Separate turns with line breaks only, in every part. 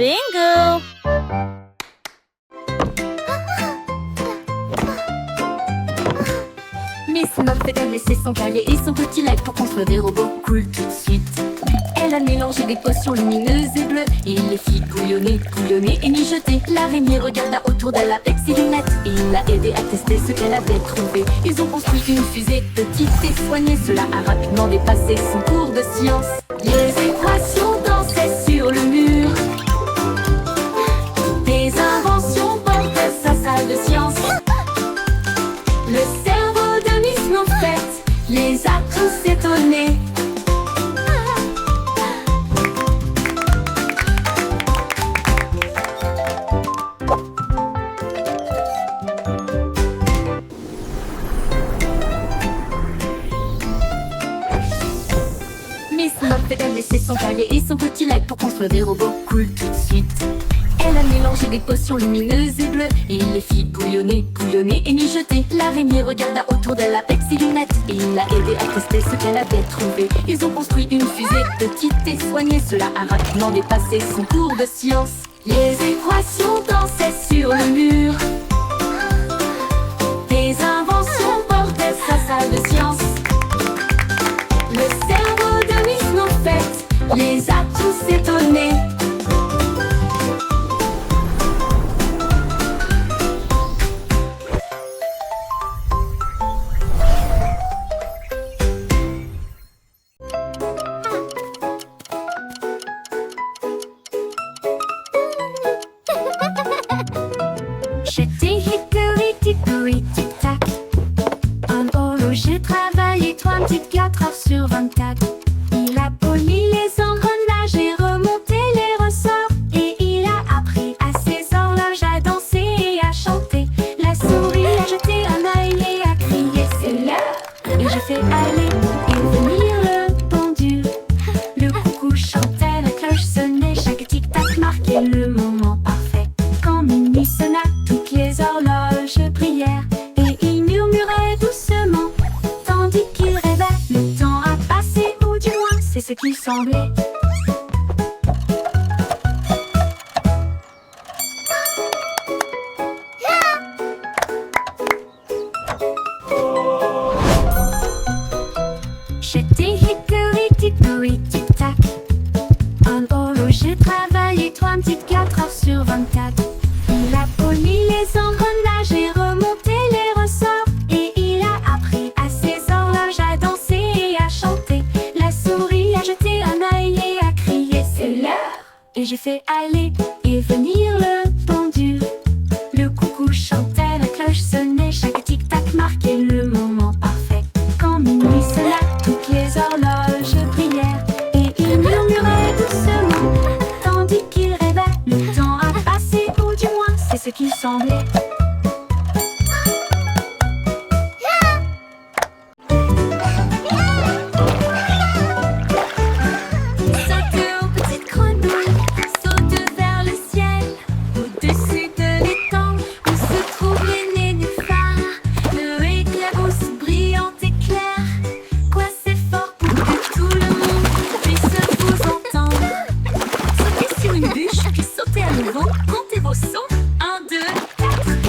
Bingo!
Miss Muffet a laissé son cahier et son petit lac pour construire des robots cool tout de suite. Elle a mélangé des potions lumineuses et bleues et les fit bouillonner, bouillonner et mijoter. L'araignée regarda autour d'elle avec ses lunettes et il l'a aidé à tester ce qu'elle avait trouvé. Ils ont construit une fusée petite et soignée. Cela a rapidement dépassé son cours de science. Les équations dansaient sur le mur. Des inventions portaient sa salle de science. Le cerveau de Miss Muffet les a tous étonnés. Miss Muffet a laissé son cahier et son petit lac pour construire des robots cool tout de suite. Elle a mélangé des potions lumineuses et bleues et il les fit bouillonner, bouillonner et mijoter. L'araignée regarda autour d'elle avec ses lunettes et il l'a aidé à tester ce qu'elle avait trouvé. Ils ont construit une fusée petite et soignée. Cela a rapidement dépassé son cours de science. Les équations dansaient sur le mur. Des inventions portaient sa salle de science. Le cerveau de Miss Muffet les a tous étonnés. J'étais hickory dickory tic tac. En horloger travaillé 34 heures sur 24. Il a poli les engrenages et remonté les ressorts. Et il a appris à ses horloges à danser et à chanter. La souris a jeté un œil et a crié c'est l'heure. Et j'ai fait aller et venir le pendule. Le coucou chantait, la cloche sonnait, chaque tic-tac marquait le moment parfait. Quand minuit sonna, toutes les horloges brillèrent et il murmurait doucement, tandis qu'il rêvait. Le temps a passé, ou du moins c'est ce qu'il semblait. J'étais hickory dickory tic tac. En horloger travaillé 34 heures sur 24. Il a poli les engrenages et remonté les ressorts. Et il a appris à ses horloges à danser et à chanter. La souris a jeté un œil et a crié c'est l'heure. Et j'ai fait aller et venir le pendule. Le coucou chantait, la cloche sonnait, chaque tic-tac marquait le moment parfait. Quand minuit sonna, toutes les horloges brillèrent et il murmurait doucement, tandis qu'il rêvait. Le temps a passé, ou du moins c'est ce qu'il semblait. Saute aux petites grenouilles, saute vers le ciel. Au-dessus de l'étang où se trouvent les nénuphars, le éclabousse brillante et claire. Quoi c'est fort pour que tout le monde puisse vous entendre. Sautez sur une bûche, puis sautez à nouveau. Comptez vos sauts. 1, 2, 4.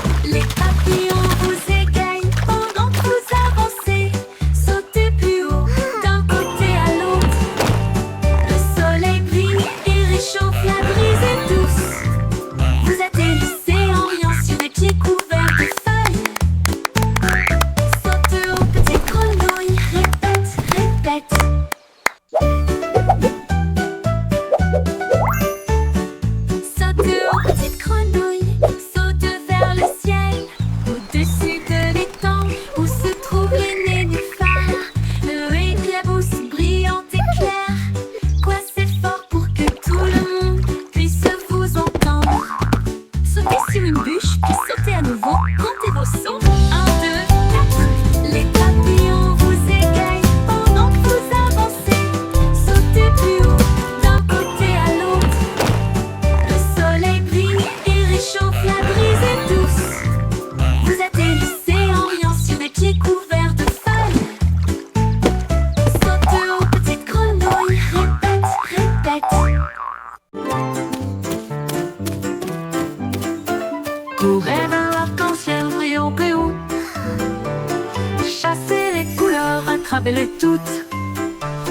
attrapez-les toutes.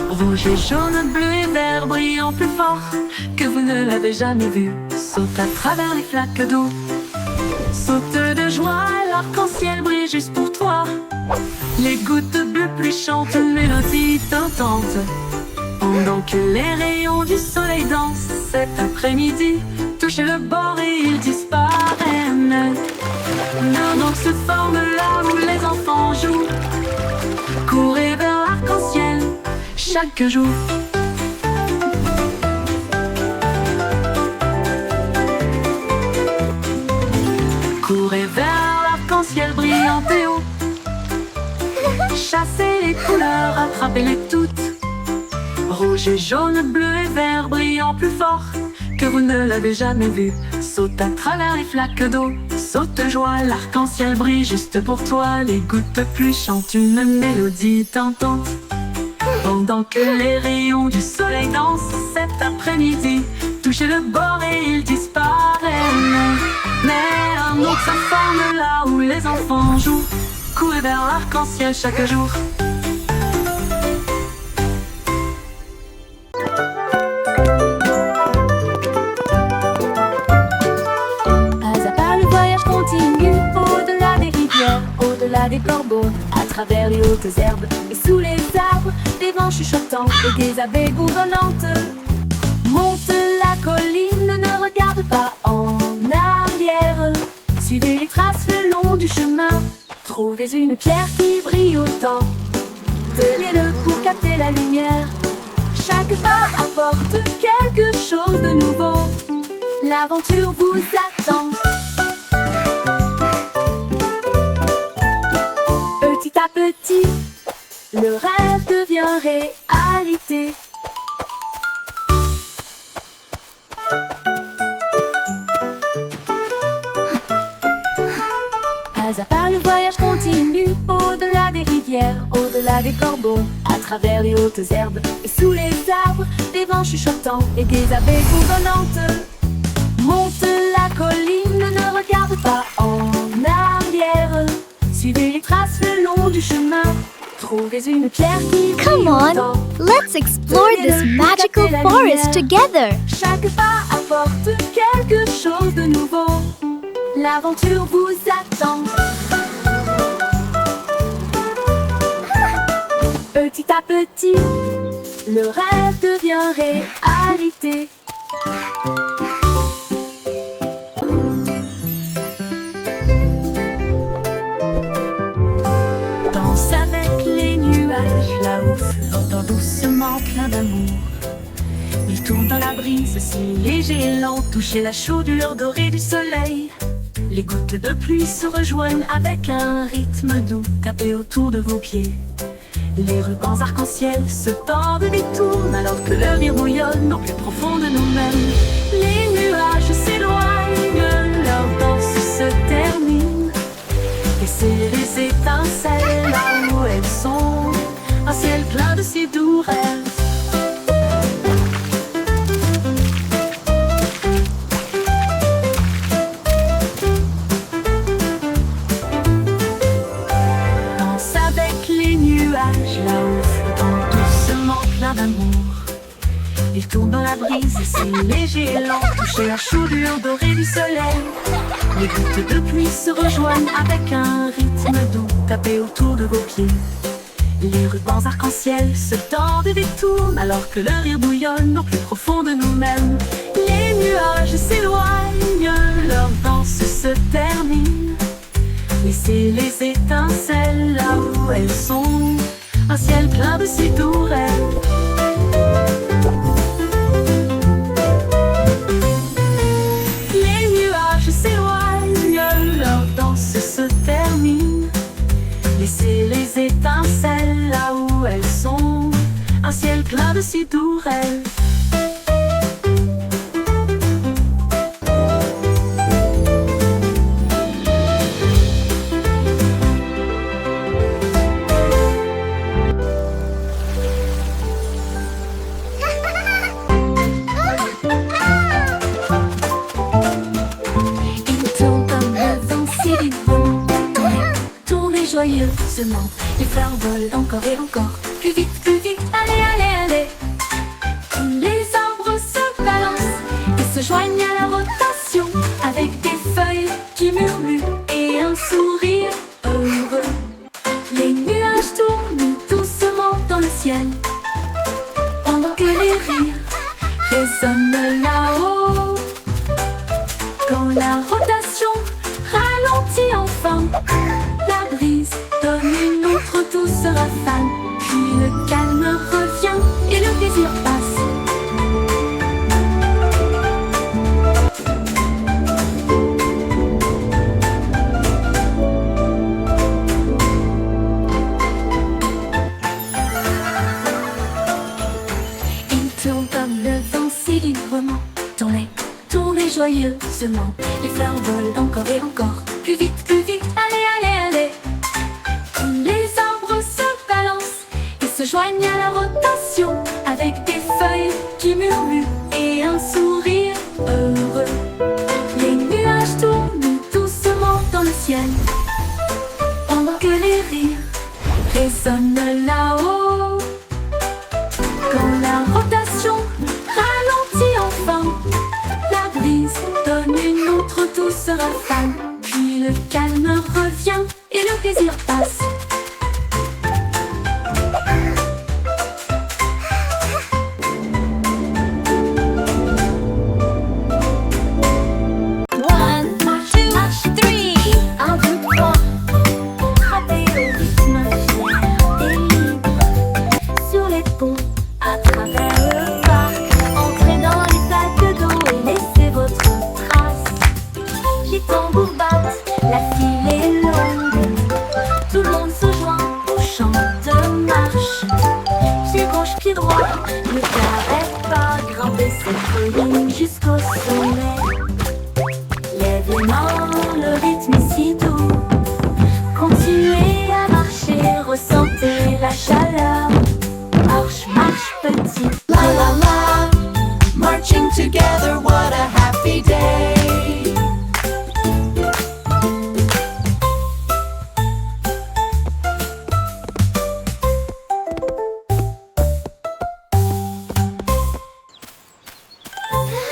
Rouge et jaune, bleu et vert brillant plus fort que vous ne l'avez jamais vu. Saute à travers les flaques d'eau. Saute de joie, l'arc-en-ciel brille juste pour toi. Les gouttes bleues pluie chantent une mélodie tentante. Pendant que les rayons du soleil dansent cet après-midi, touchez le bord et ils disparaissent. Donc se forme là où les enfants jouent. Courez vers l'arc-en-ciel chaque jour. Courez vers l'arc-en-ciel brillant et haut. Chassez les couleurs, attrapez-les toutes. Rouge et jaune, bleu et vert brillant plus fort que vous ne l'avez jamais vu. Saute à travers les flaques d'eau. Saute de joie, l'arc-en-ciel brille juste pour toi. Les gouttes de pluie chantent une mélodie tentante. Pendant que les rayons du soleil dansent cet après-midi, touchez le bord et ils disparaissent. Mais un autre se forme là où les enfants jouent. Courez vers l'arc-en-ciel chaque jour. Pas à pas le voyage continue, au-delà des rivières, au-delà des corbeaux, à travers les hautes herbes et sous les arbres, des vents chuchotants et des abeilles bourdonnantes. Monte la colline, ne regarde pas en arrière. Suivez les traces le long du chemin. Trouvez une pierre qui brille autant. Tenez-le pour capter la lumière. Chaque pas apporte quelque chose de nouveau. L'aventure vous attend. Petit à petit, le rêve devient réalité. Pas à pas le voyage continue, au-delà des rivières, au-delà des corbeaux, à travers les hautes herbes et sous les arbres, des vents chuchotants et des abeilles bourdonnantes. Monte la colline, ne regarde pas en arrière. Suivez les traces le long du chemin. Trouvez une pierre qui brille
Come on,
autant.
let's explore this magical forest together.
Chaque pas apporte quelque chose de nouveau. L'aventure vous attend. Petit à petit, le rêve devient réalité. Danse avec les nuages là-haut, flottant doucement plein d'amour. Il tourne dans la brise, si léger et lent, toucher la chaudure dorée du soleil. Les gouttes de pluie se rejoignent avec un rythme doux, tapez autour de vos pieds. Les rubans arc-en-ciel se tordent et tournent alors que le rire bouillonne au plus profond de nous-mêmes. Les nuages s'éloignent, leur danse se termine. Laissez les étincelles là où elles sont, un ciel plein de si doux rêves. Là-haut, flottant doucement plein d'amour. Il tourne dans la brise, si léger et lent, toucher la chaudure dorée du soleil. Les gouttes de pluie se rejoignent avec un rythme doux, tapez autour de vos pieds. Les rubans arc-en-ciel se tordent et détournent alors que le rire bouillonne au plus profond de nous-mêmes. Les nuages s'éloignent, leur danse se termine. Laissez les étincelles là où elles sont, un ciel plein de si doux rêves. Les nuages s'éloignent, leur danse se termine. Laissez les étincelles là où elles sont, un ciel plein de si doux rêves. joyeusement. Les fleurs volent encore et encore. Plus vite, allez, allez, allez. Les arbres se balancent et se joignent à la rotation, avec des feuilles qui murmurent et un sourire heureux. Les nuages tournent doucement dans le ciel, pendant que les rires résonnent là-haut. Quand la rotation ralentit enfin, la brise donne une autre douce rafale. Puis le calme revient et le plaisir passe. Il tourne comme le vent si librement. Tournez joyeusement. Les fleurs volent encore et encore. Plus vite, allez, allez, allez. Les arbres se balancent et se joignent à la rotation, avec des feuilles qui murmurent et un sourire heureux. Les nuages tournent doucement dans le ciel, pendant que les rires résonnent là-haut. Quand la rotation ralentit enfin, la brise donne une autre douce rafale. Puis le calme revient et le plaisir passe.
One, two, three.
Un, deux, trois. Frappez au rythme fier et libre. Sur les ponts, à travers le parc. Entrez dans les flaques d'eau et laissez votre trace. Les tambours battent, la file est longue. Tout le monde se joint au chant de marche. Pied gauche, pied droit, ne t'arrête pas. Grimper cette colline jusqu'au sommet. Lève les mains, le rythme est si doux. Continuez à marcher, ressentez la chaleur. Marche, marche petit.
La la la, marching together, what a happy day.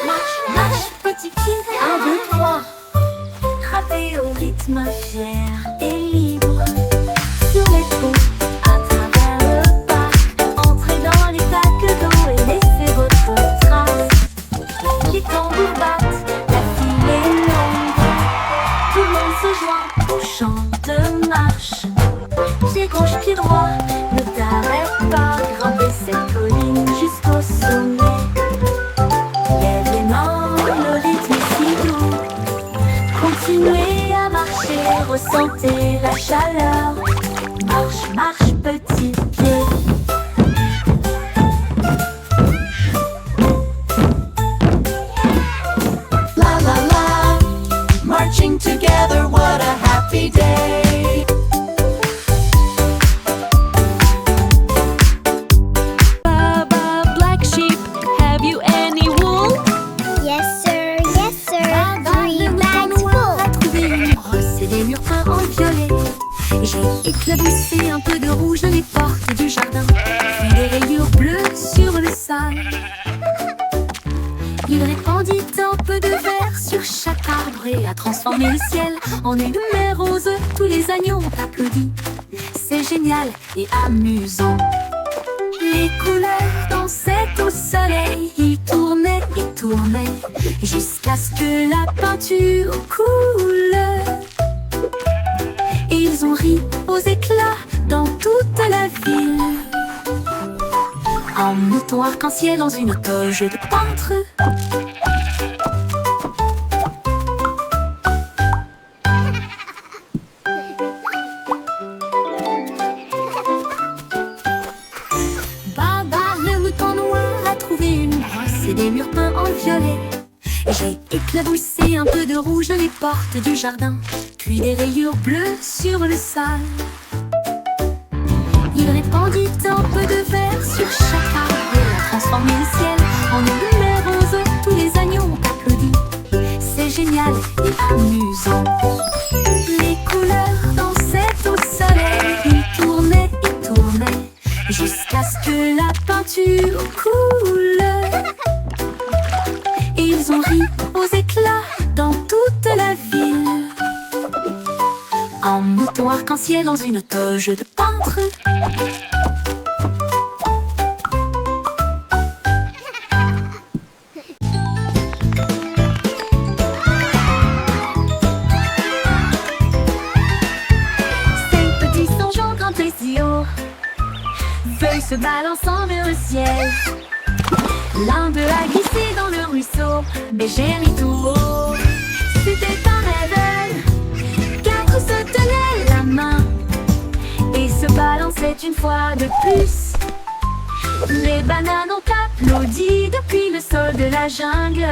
Marche, marche petit pied. Un, deux, trois. Frappez au rythme fier et libre. Sur les ponts, à travers le parc. Entrez dans les flaques d'eau et laissez votre trace. Les tambours battent, la file est longue. Tout le monde se joint au chant de marche. Pied gauche, pied droit, ne t'arrête pas. Grimper cette colline jusqu'au sommet. Lève les mains, le rythme est si doux. Continuez à marcher, ressentez la chaleur. Marche, marche petit pied.
La la la, marching together, what a happy day.
Baba, black sheep, have you any wool?
Yes, sir. Yes, sir.
Le
3
mouton
bags
noir
full.
a trouvé une brosse et des murs peints en violet. J'ai éclaboussé un peu de rouge dans les portes du jardin, puis des rayures bleues sur le sol. Il répandit un peu de vert sur chaque arbre et a transformé le ciel en une mer rose. Tous les agneaux ont applaudi. C'est génial et amusant. Les couleurs dansaient au soleil. Ils tournaient et tournaient jusqu'à ce que la peinture coule. Ils ont ri aux éclats dans toute la ville. Un mouton arc-en-ciel dans une toge de peintre. Baba, le mouton noir a trouvé une brosse et des murs peints en violet. J'ai éclaboussé un peu de rouge dans les portes du jardin, puis des rayures bleues sur le sol. Il répandit un peu de vert sur chaque arbre et a transformé le ciel en une mer rose. Tous les agneaux ont applaudi. C'est génial et amusant. Les couleurs dansaient au soleil. voiture coule. Ils ont ri aux éclats dans toute la ville. En mouton arc-en-ciel dans une toge de peintre. Cinq petits songeons grand plaisir, feuilles se balançant vers le ciel. L'un d'eux a glissé dans le ruisseau, Bégère et tout haut. C'était un rêve, quatre se tenaient la main et se balançaient une fois de plus. Les bananes ont applaudi depuis le sol de la jungle.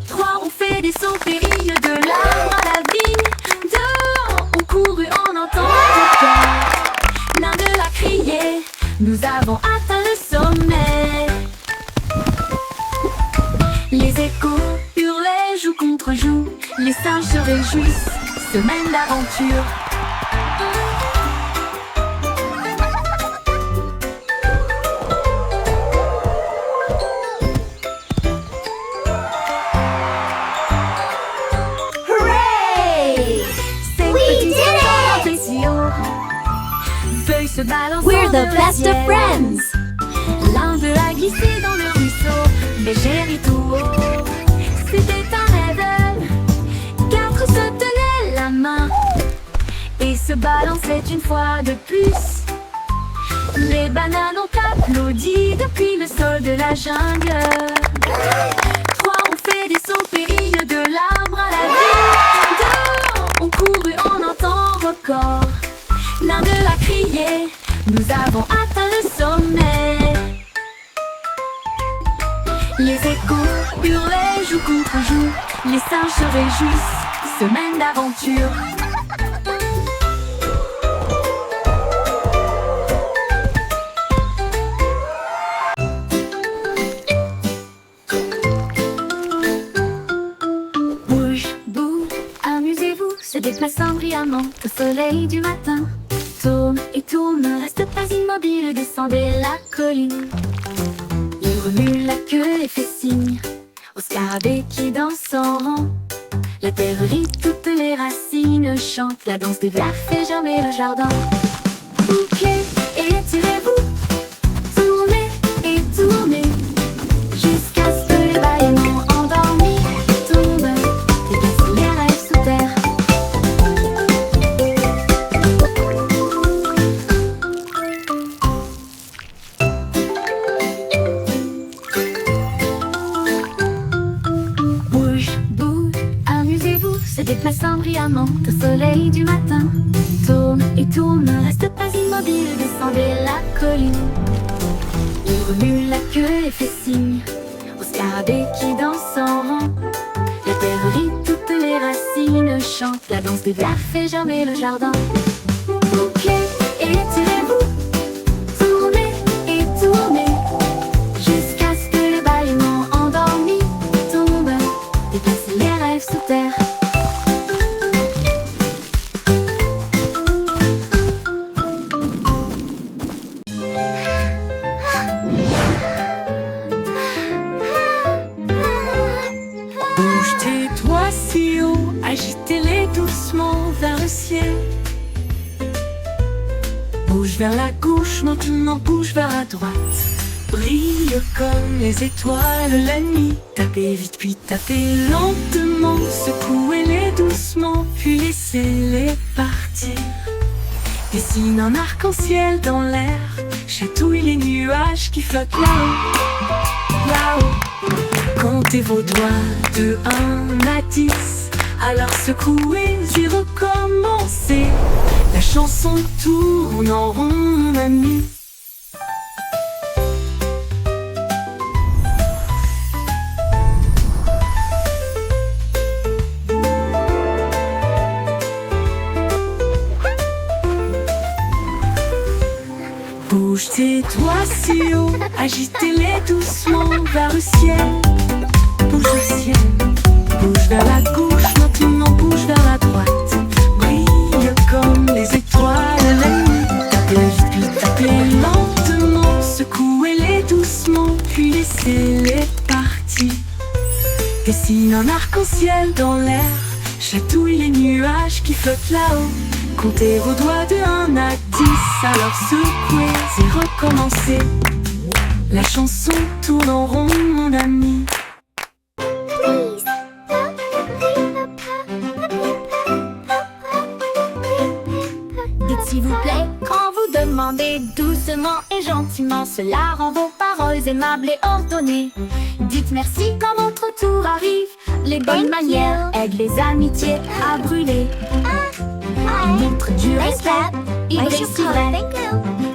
Trois ont fait des sauts périlleux de l'arbre à la vigne. Deux ont couru en entendant le cœur. L'un d'eux a crié, nous avons atteint le sommet. Les échos hurlaient joue contre joue. Les singes se réjouissent, semaine d'aventure.
Hooray!
Cinq
We
petits
did
songeons
it!
plaisir, feuilles se balançant
We're the
vers le
best of
ciel.
friends.
L'un d'eux a glissé dans le ruisseau, Bégère et tout haut. C'était un rêve, quatre se tenaient la main et se balançaient une fois de plus. Les bananes ont applaudi depuis le sol de la jungle. Trois ont fait des sauts périlleux de l'arbre à la vigne. Deux ont couru en un temps record. L'un d'eux a crié, nous avons atteint le sommet. Les échos hurlaient joue contre joue. Les singes se réjouissent, semaine d'aventure. Bouge, bouge, amusez-vous, se déplaçant brillamment au soleil du matin. Tourne et tourne, ne reste pas immobile, descendez la colline. Il remue la queue et fait signe au scarabée qui danse en rang. La terre rit, toutes les racines chantent, la danse des vers fait germer le jardin. Bouquet, étirez-vous, tournez et tournez, jusqu'à ce que les bâillements endormis tombent et glissent les rêves sous terre. Bouge, bouge, amusez-vous, se déplaçant brillamment au soleil du matin. Tourne et tourne, ne reste pas immobile, descendez la colline. Il remue la queue et fait signe au scarabée qui danse en rang. La terre rit, toutes les racines chantent, la danse des vers fait germer le jardin. Bouquet, étirez-vous, tournez et tournez, jusqu'à ce que les bâillements endormis tombent et glissent les rêves sous terre.
Bouge tes doigts si haut, agitez-les doucement vers le ciel. Bouge vers la gauche, maintenant bouge vers la droite. Brille comme les étoiles la nuit. Tapez vite puis tapez lentement. Secouez-les doucement puis laissez-les partir. Dessine un arc-en-ciel dans l'air. Chatouille les nuages qui flottent là-haut, là-haut. Comptez vos doigts de 1 à 10. Alors secouez et recommencez. La chanson tourne en rond, mon ami. Bouge tes doigts si haut, agitez-les doucement vers le ciel. Bouge au ciel, bouge vers la gauche, maintenant bouge vers la droite. Brille comme les étoiles la nuit. Tapez vite puis tapez lentement, secouez Dessine un arc-en-ciel dans l'air, chatouille les nuages qui flottent là-haut. Comptez vos doigts de 1 à 10, alors secouez et recommencez. La chanson tourne en rond, mon ami.
Dites s'il vous plaît quand vous demandez doucement et gentiment. Cela rend vos paroles aimables et ordonnées. Dites merci quand votre tour arrive. Les bonnes manières aident les amitiés à brûler. Ils montrent du respect, ils réussiraient.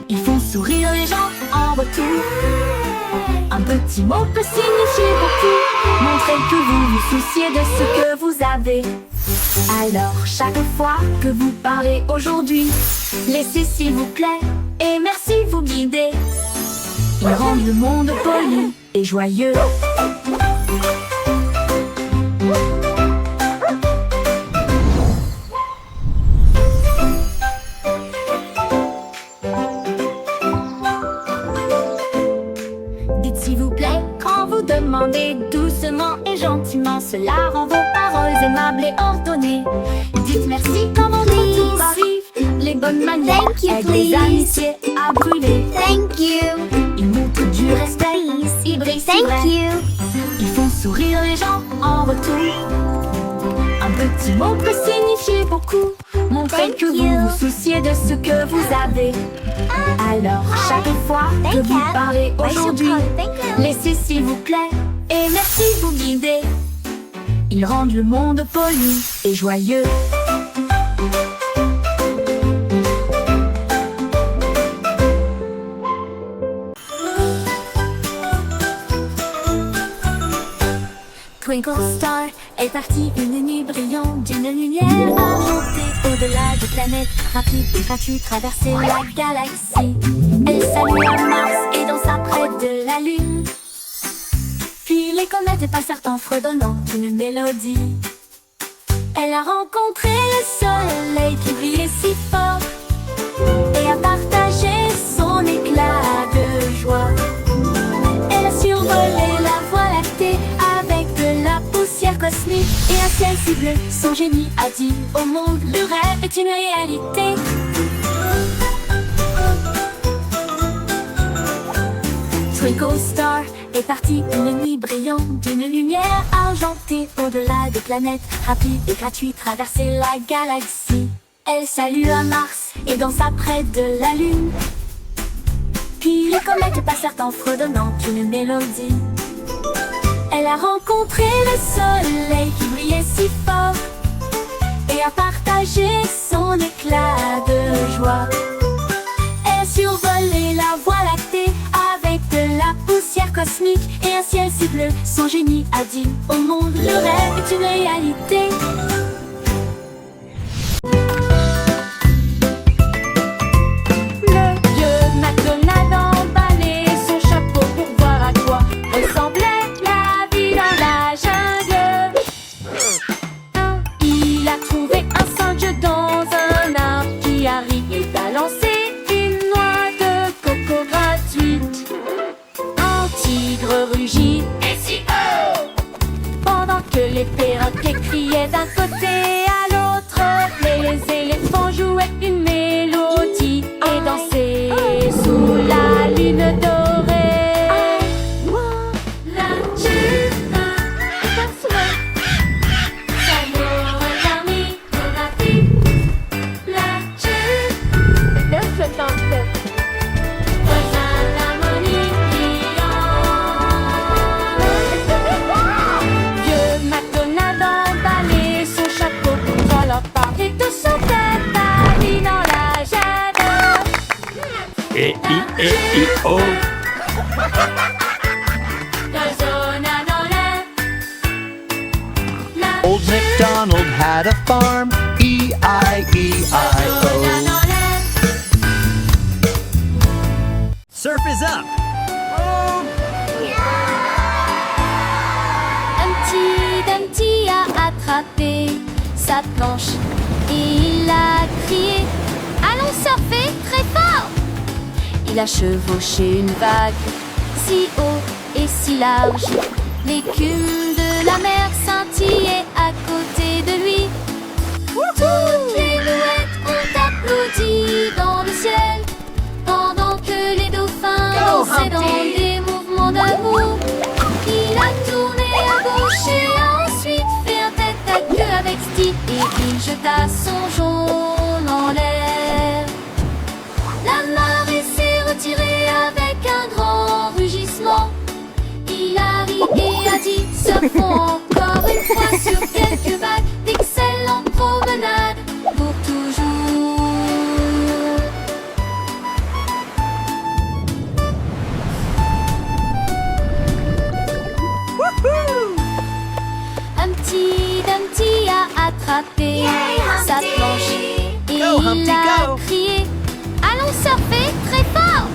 Ils font sourire les gens en retour. Un petit mot peut signifier beaucoup. Montrez que vous vous souciez de ce que vous avez. Alors chaque fois que vous parlez aujourd'hui, laissez s'il vous plaît et merci vous guider. Ils rendent le monde poli et joyeux. Dites s'il vous plaît quand vous demandez doucement et gentiment. Cela rend vos paroles aimables et ordonnées. Dites merci quand votre tour arrive. Les bonnes manières aident les amitiés à brûler.
Thank you.
Ils montrent du respect, ils brillent si
Thank
vrai.
you.
Ils font sourire les gens en retour. Un petit mot peut signifier beaucoup. Montrez
Thank
que vous
you.
vous souciez de ce que vous avez. Alors chaque fois que
Thank
vous
you.
parlez aujourd'hui,
Thank you.
laissez s'il vous plaît et merci vous guider. Ils rendent le monde poli et joyeux. Twinkle Star est partie une nuit brillante d'une lumière argentée. Au-delà des planètes, rapide et gratuit, traverser la galaxie. Elle salue à Mars et danse près de la Lune. Puis les comètes passèrent en fredonnant une mélodie. Elle a rencontré le soleil qui brillait si fort et a partagé son éclat de joie. Elle a survolé la voie lactée avec de la poussière cosmique et un ciel si bleu. Son génie a dit au monde, le rêve est une réalité. Twinkle Star est partie une nuit brillante d'une lumière argentée. Au-delà des planètes, rapide et gratuit, traverser la galaxie. Elle salue à Mars et dansa près de la Lune. Puis les comètes passèrent en fredonnant une mélodie. Elle a rencontré le soleil qui brillait si fort et a partagé son éclat de joie. Elle a survolé la voie lactée avec de la poussière cosmique et un ciel si bleu. Son génie a dit au monde, le rêve est une réalité. Le vieux McDonald emballait son chapeau pour voir à quoi ressemblait la vie dans la jungle. Il a trouvé un singe dans un arbre qui a ri et balancé une noix de coco gratuite. Un tigre rugit et si pendant que les perroquets criaient d'un côté à l'autre. Les éléphants jouaient une mélodie et dansaient sous la lune dorée. La tune, Vieux McDonald emballait son chapeau pour leur parler de son tête à lui dans la jungle.
E-I-E-I-O. Old MacDonald had a farm, E-I-E-I-O. Surf is up!
Humpty Dumpty a attrapé sa planche et il a crié « Allons surfer très fort !» Il a chevauché une vague si haut et si large. L'écume de de la mer scintillaient à côté de lui. Toutes les mouettes ont applaudi dans le ciel, pendant que les dauphins dansaient dans des mouvements d'amour. Il a tourné à gauche et a ensuite fait un tête à queue avec Steve, et il jeta son jaune en l'air. La marée s'est retirée avec un grand rugissement. Il a ri et a dit: surfons encore une fois sur quelques vagues, d'excellentes promenades pour toujours. Humpty Dumpty a attrapé sa planche et il a crié: allons surfer très fort!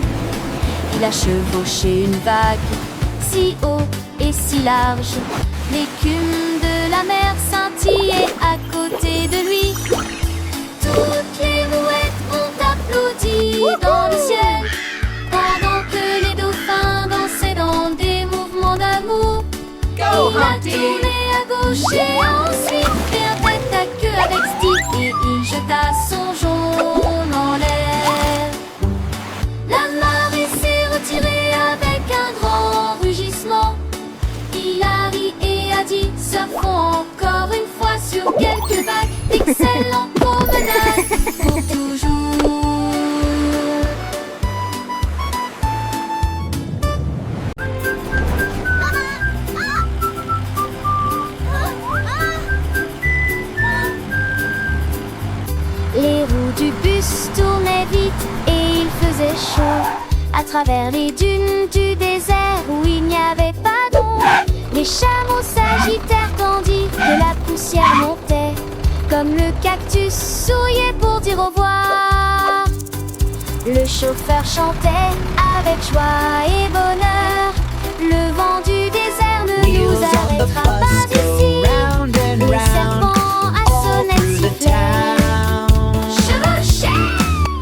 Il a chevauché une vague si haut et si large, l'écume de la mer scintillait à côté de lui. Toutes les mouettes ont applaudi dans le ciel, pendant que les dauphins dansaient dans des mouvements d'amour. Il a tourné à gauche et a ensuite fait un tête à queue avec Steve, et il jeta son jaune en l'air. La marée s'est retirée avec un grand rugissement. Il a ri et a dit: surfons encore une fois sur quelques vagues, d'excellentes promenades pour toujours. Les roues du bus tournaient vite et il faisait chaud. À travers les dunes du désert où il n'y avait pas d'ombre, les chameaux s'agitèrent tandis que la poussière montait. Comme le cactus souriait pour dire au revoir, le chauffeur chantait avec joie et bonheur: le vent du désert ne nous
Wheels on the
arrêtera pas
bus go
ici.
round and
Le
round
serpent à
all
sonnette
through the
sifflait.
town.
Chevauchez,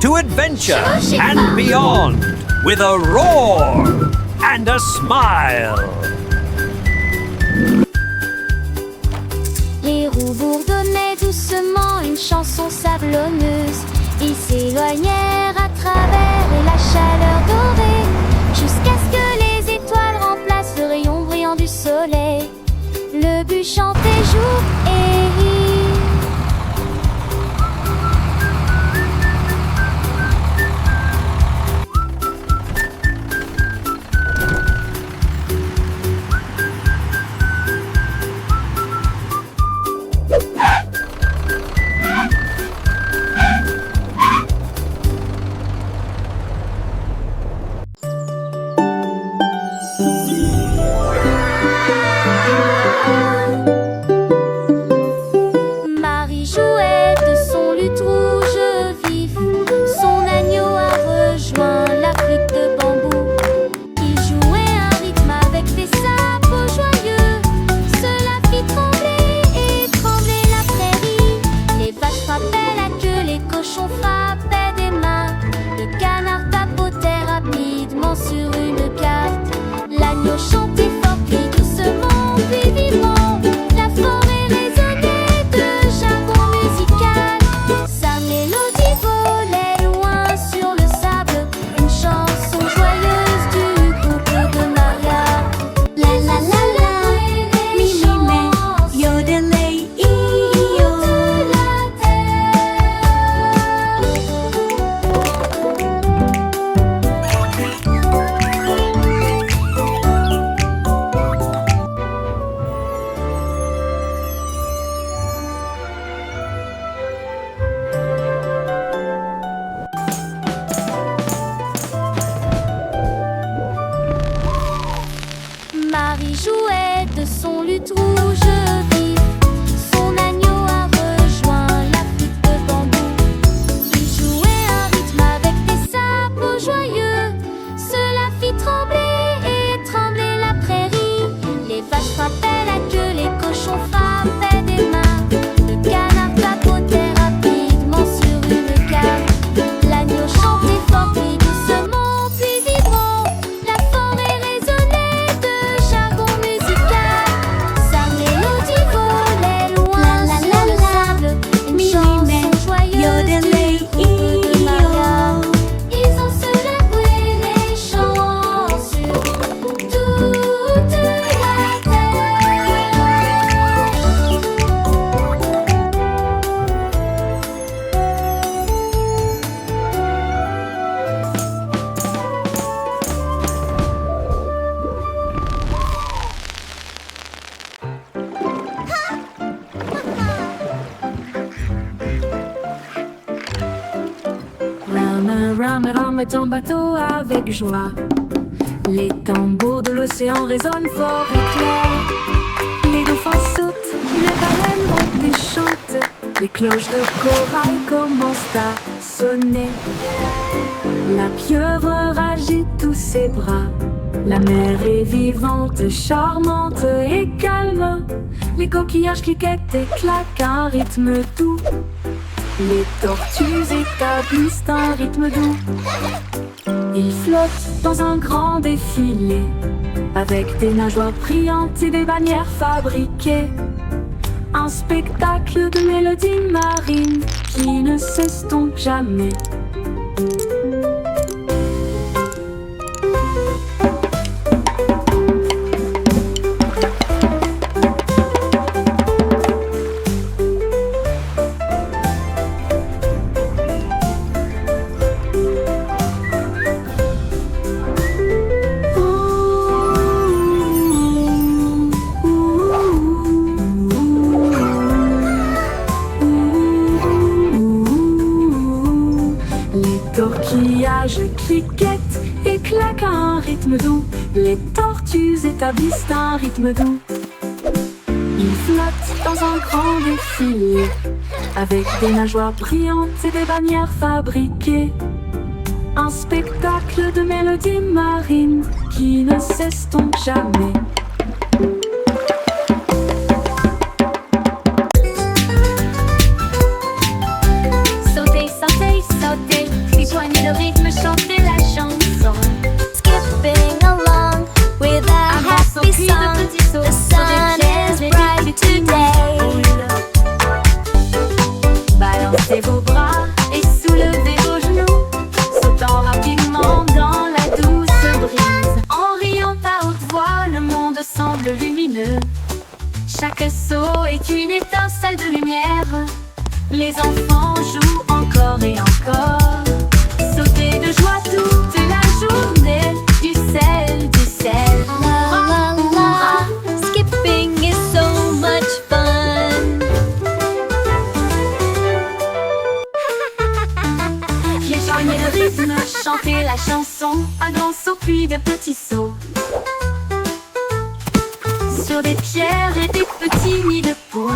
To adventure
Chevauchez
and
fort.
beyond with a roar and a smile.
Les roues bourdonnaient doucement une chanson sablonneuse. Ils s'éloignèrent à travers la chaleur dorée, jusqu'à ce que les étoiles remplacent le rayon brillant du soleil. Le bus chantait jour et nuit. Marie jouait de son luth rouge vif. Son agneau a rejoint la flûte de bambou. Il jouait un rythme avec des sabots joyeux. Cela fit trembler et trembler la prairie. Les vaches frappaient la queue, les cochons frappaient des mains. Le canard tapotait rapidement sur une carte. L'agneau chantait fort puis doucement puis vivement. La forêt résonnait de jargon musical. Sa mélodie volait loin sur le sable. Une chanson joyeuse du couple de Maria. La la la la, mi mi me, yodelay iyo. De la terre. Marie jouait de son luth rouge vif. Son agneau a rejoint la flûte de bambou. Il jouait un rythme avec des sabots joyeux. Cela fit trembler et trembler la prairie. Les vaches frappaient la queue, les cochons frappaient des mains. Le canard tapotait rapidement sur une carte. L'agneau chantait fort puis doucement puis vibrant. La forêt résonnait de jargon musical. Sa marin met en bateau avec joie. Les tambours de l'océan résonnent fort et clair. Les dauphins sautent, les baleines montent et chantent. Les cloches de corail commencent à sonner. La pieuvre agite tous ses bras. La mer est vivante, charmante et calme. Les coquillages cliquettent et claquent un rythme doux. Les tortues établissent un rythme doux. Ils flottent dans un grand défilé, avec des nageoires brillantes et des bannières fabriquées. Un spectacle de mélodies marines qui ne s'estompe jamais. Torquillages cliquettent et claquent un rythme doux. Les tortues établissent un rythme doux. Ils flottent dans un grand défilé, avec des nageoires brillantes et des bannières fabriquées. Un spectacle de mélodies marines qui ne s'estompe jamais.
Sautez, sautez, sautez, rejoignez le rythme, chantez la chanson.
Skipping along with a happy song. The sun is bright today.
Balancez vos bras et soulevez vos genoux, sautant rapidement dans la douce brise. En riant à haute voix, le monde semble lumineux. Chaque saut est une étincelle de lumière. Les enfants jouent encore et encore. Sautez de joie toute la journée. Du sel, du sel.
La la la, skipping is so much fun.
Rejoignez le rythme, chantez la chanson. Un grand saut puis de petits sauts. Sur des pierres et des petits nids de poules.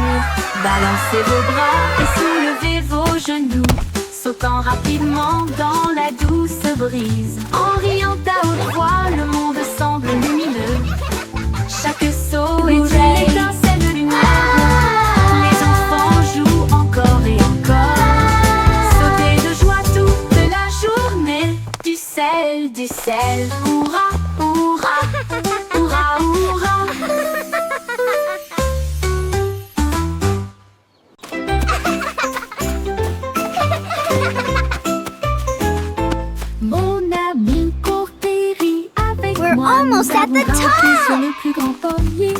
Balancez vos bras et soulevez vos genoux, sautant rapidement dans la douce brise. En riant à haute voix, le monde semble lumineux. Chaque saut est une étincelle de lumière. Les enfants jouent encore et encore. Sautez de joie toute la journée. Du sel, du sel. Hurrah, hurrah, hurrah, hurrah. Mon ami court et rit avec
We're
moi.
almost at the
Nous avons grimpé sur
top.
le plus grand pommier.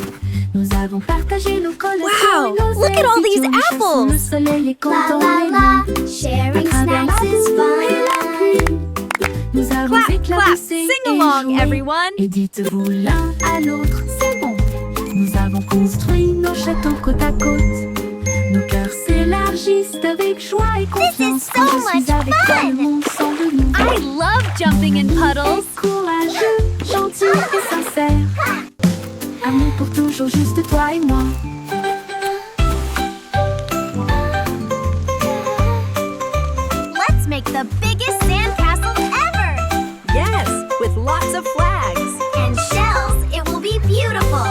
Nous avons partagé nos collations
Wow,
et nos
look at all these
ailes. Si tu nous
apples.
Le soleil est
La
content
la
et
la,
nous.
sharing
À travers la
snacks is
boue et la
fun.
pluie, nous avons
Clap, clap,
éclaboussé
sing
et
along,
joué.
everyone.
Et dites-vous l'un à l'autre, c'est bon. Nous avons construit nos châteaux côte à côte. Nos cœurs s'élargissent avec joie et confiance.
so
Quand je suis
much
avec toi,
fun.
le monde semble nouveau.
I love jumping in puddles.
Courageux, gentil et sincère. Amour pour toujours, juste toi et moi.
Let's make the biggest sandcastle ever.
Yes, with lots of flags.
And shells, it will be beautiful.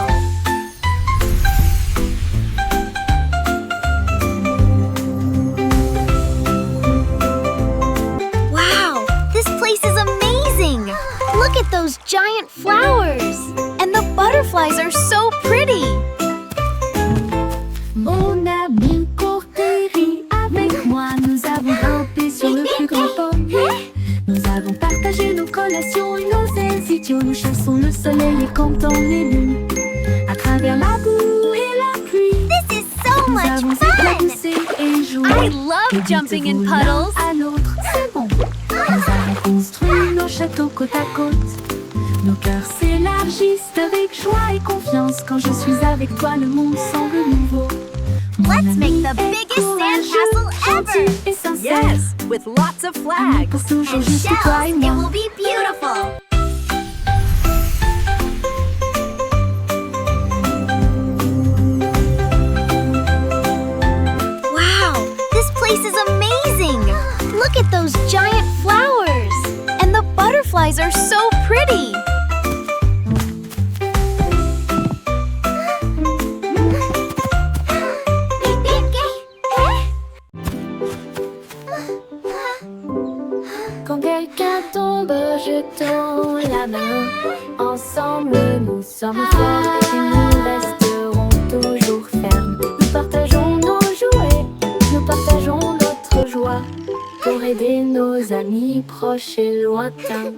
Wow, this place is amazing. Look at those giant flowers. And the butterflies are so pretty.
Mon ami court et rit avec moi. Nous avons grimpé sur le plus grand pommier. Nous avons partagé nos collations et nos ailes idiots. Nous chassons le soleil et comptons les lunes. À travers la boue et la pluie,
This is so
nous
much
avons
fun.
éclaboussé et joué.
I
Et
love jumping in
dites-vous l'un
puddles.
à l'autre, c'est bon. Nous avons construit nos châteaux côte à côte. Nos cœurs s'élargissent avec joie et confiance. Quand je suis avec toi, le monde semble nouveau. Mon
Let's
ami
make the
est
biggest
courageux,
sandcastle
gentil
ever.
et sincère.
Yes, with lots of
Amis
flags.
pour toujours, juste toi et
It
moi.
will be beautiful. Wow, this place is amazing. Look at those giant flowers. And the butterflies are so pretty.
Quand quelqu'un tombe, jetons la main. Ensemble, nous sommes forts et nous resterons toujours fermes. Nous partageons nos jouets, nous partageons notre joie pour aider nos amis proches et lointains.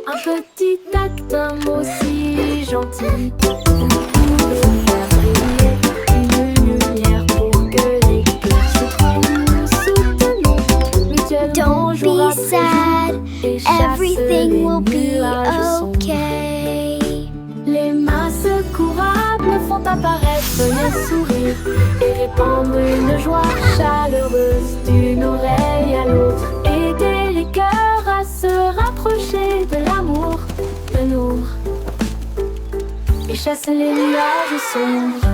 Un petit acte, un mot si gentil. Vous pouvez faire briller une lumière pour que les cœurs se trouvent. Nous soutenons mutuellement
Don't
jour
be
après jour.
sad.
Et chasse
Everything
les
will be
nuages sombres.
okay.
Les mains secourables font apparaître les sourires et répandre une joie chaleureuse d'une oreille à l'autre. Aider les cœurs à se rapprocher de l'amour, de nous, et chasser les nuages sombres.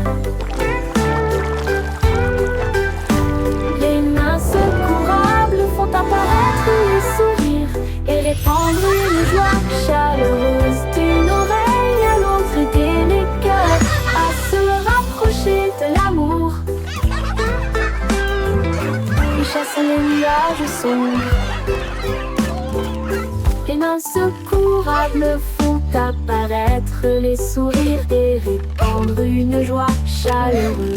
Les mains secourables font apparaître les sourires et répandre une joie chaleureuse d'une oreille à l'autre. Aider les cœurs à se rapprocher de l'amour et chasser les nuages sombres. Les mains secourables font apparaître les sourires et répandre une joie chaleureuse